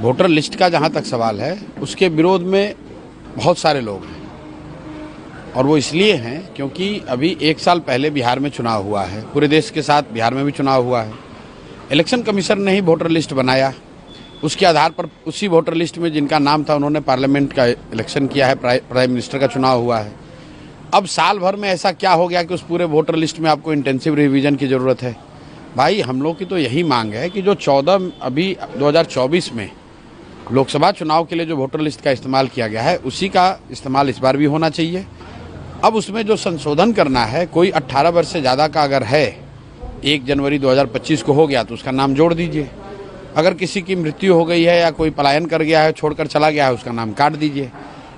Voter list का जहाँ तक सवाल है, उसके विरोध में बहुत सारे लोग हैं और वो इसलिए हैं क्योंकि अभी 1 साल पहले बिहार में चुनाव हुआ है। पूरे देश के साथ बिहार में भी चुनाव हुआ है। इलेक्शन कमीशन ने ही वोटर लिस्ट बनाया, उसके आधार पर उसी वोटर लिस्ट में जिनका नाम था उन्होंने पार्लियामेंट का इलेक्शन किया है, प्राइम मिनिस्टर का चुनाव हुआ है। अब साल भर में ऐसा क्या हो गया कि उस पूरे वोटर लिस्ट में आपको इंटेंसिव रिवीजन की ज़रूरत है? भाई, हम लोग की तो यही मांग है कि जो 2024 में लोकसभा चुनाव के लिए जो वोटर लिस्ट का इस्तेमाल किया गया है, उसी का इस्तेमाल इस बार भी होना चाहिए। अब उसमें जो संशोधन करना है, कोई 18 वर्ष से ज़्यादा का अगर है, 1 जनवरी 2025 को हो गया तो उसका नाम जोड़ दीजिए। अगर किसी की मृत्यु हो गई है या कोई पलायन कर गया है, छोड़कर चला गया है, उसका नाम काट दीजिए।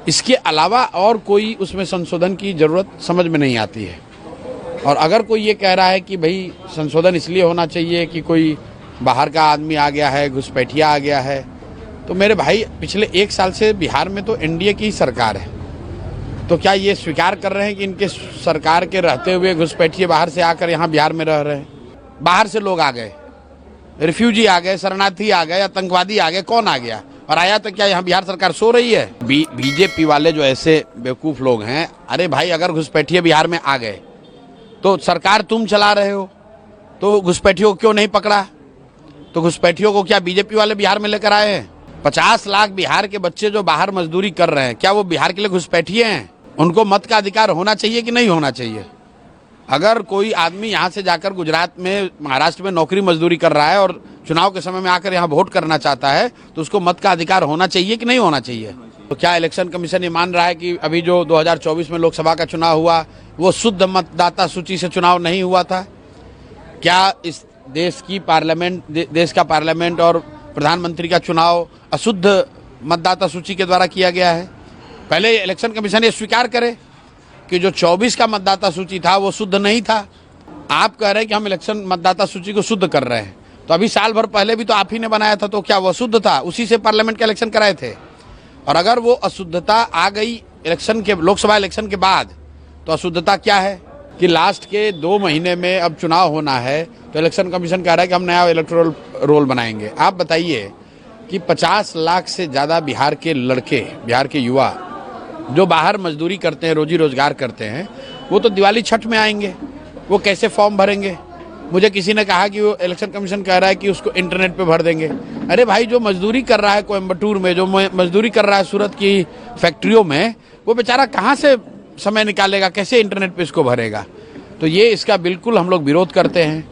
इसके अलावा और कोई उसमें संशोधन की ज़रूरत समझ में नहीं आती है। और अगर कोई ये कह रहा है कि भाई संशोधन इसलिए होना चाहिए कि कोई बाहर का आदमी आ गया है, घुसपैठिया आ गया है, तो मेरे भाई पिछले 1 साल से बिहार में तो एनडीए की ही सरकार है। तो क्या ये स्वीकार कर रहे हैं कि इनके सरकार के रहते हुए घुसपैठिए बाहर से आकर यहाँ बिहार में रह रहे हैं? बाहर से लोग आ गए, रिफ्यूजी आ गए, शरणार्थी आ गए, आतंकवादी आ गए, कौन आ गया? और आया तो क्या यहाँ बिहार सरकार सो रही है? बीजेपी वाले जो ऐसे बेवकूफ लोग हैं, अरे भाई, अगर घुसपैठिए बिहार में आ गए तो सरकार तुम चला रहे हो, तो घुसपैठियों को क्यों नहीं पकड़ा? तो घुसपैठियों को क्या बीजेपी वाले बिहार में लेकर आए हैं? 50 लाख बिहार के बच्चे जो बाहर मजदूरी कर रहे हैं, क्या वो बिहार के लिए घुसपैठिए हैं? उनको मत का अधिकार होना चाहिए कि नहीं होना चाहिए? अगर कोई आदमी यहाँ से जाकर गुजरात में, महाराष्ट्र में नौकरी मजदूरी कर रहा है और चुनाव के समय में आकर यहाँ वोट करना चाहता है, तो उसको मत का अधिकार होना चाहिए कि नहीं होना चाहिए? तो क्या इलेक्शन कमीशन ये मान रहा है कि अभी जो 2024 में लोकसभा का चुनाव हुआ वो शुद्ध मतदाता सूची से चुनाव नहीं हुआ था? क्या इस देश का पार्लियामेंट और प्रधानमंत्री का चुनाव अशुद्ध मतदाता सूची के द्वारा किया गया है? पहले इलेक्शन कमीशन ये स्वीकार करे कि जो 24 का मतदाता सूची था वो शुद्ध नहीं था। आप कह रहे हैं कि हम इलेक्शन मतदाता सूची को शुद्ध कर रहे हैं, तो अभी साल भर पहले भी तो आप ही ने बनाया था, तो क्या वो शुद्ध था? उसी से पार्लियामेंट का इलेक्शन कराए थे। और अगर वो अशुद्धता आ गई लोकसभा इलेक्शन के बाद, तो अशुद्धता क्या है कि लास्ट के 2 महीने में अब चुनाव होना है, तो इलेक्शन कमीशन कह रहा है कि हम नया इलेक्टोरल रोल बनाएंगे। आप बताइए कि 50 लाख से ज़्यादा बिहार के लड़के, बिहार के युवा जो बाहर मजदूरी करते हैं, रोजी रोजगार करते हैं, वो तो दिवाली छठ में आएंगे, वो कैसे फॉर्म भरेंगे? मुझे किसी ने कहा कि वो इलेक्शन कमीशन कह रहा है कि उसको इंटरनेट पे भर देंगे। अरे भाई, जो मजदूरी कर रहा है कोयम्बटूर में, जो मजदूरी कर रहा है सूरत की फैक्ट्रियों में, वो बेचारा कहाँ से समय निकालेगा, कैसे इंटरनेट पे इसको भरेगा? तो ये इसका बिल्कुल हम लोग विरोध करते हैं।